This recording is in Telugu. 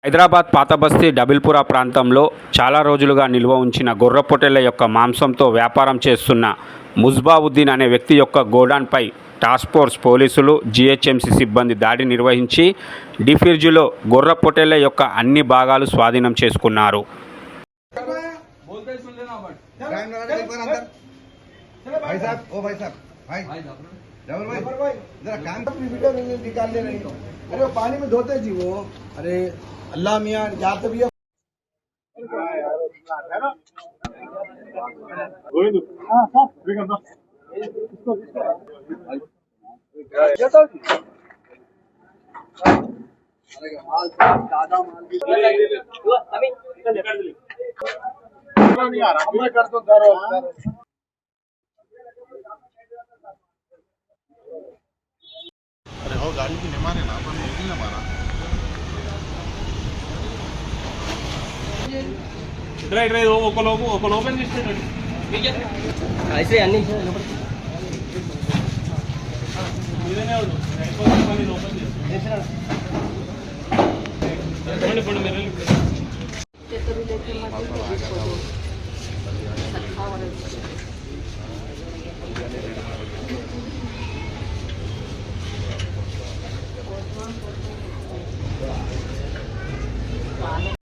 హైదరాబాద్ పాతబస్తీ డబిల్పురా ప్రాంతంలో చాలా రోజులుగా నిల్వ ఉంచిన గొర్రెపొట్టేళ్ల యొక్క మాంసంతో వ్యాపారం చేస్తున్న ముజ్బావుద్దీన్ అనే వ్యక్తి యొక్క గోడాన్పై టాస్క్ ఫోర్స్ పోలీసులు జీహెచ్ఎంసీ సిబ్బంది దాడి నిర్వహించి డిఫ్యూజ్లో గొర్రెపొట్టేళ్ల యొక్క అన్ని భాగాలు స్వాధీనం చేసుకున్నారు. अरे वो पानी में धोते जी वो. अरे अल्लाह मियाँ जाते भी अरे हो गाड़ी की नहीं मारे ना अपन नहीं मारा రైట్ రైట్ ఒక ఓపెన్ చేస్తాడు ऐसे अन्नी ఇదేనే ఓపెన్ చేస్తాడు.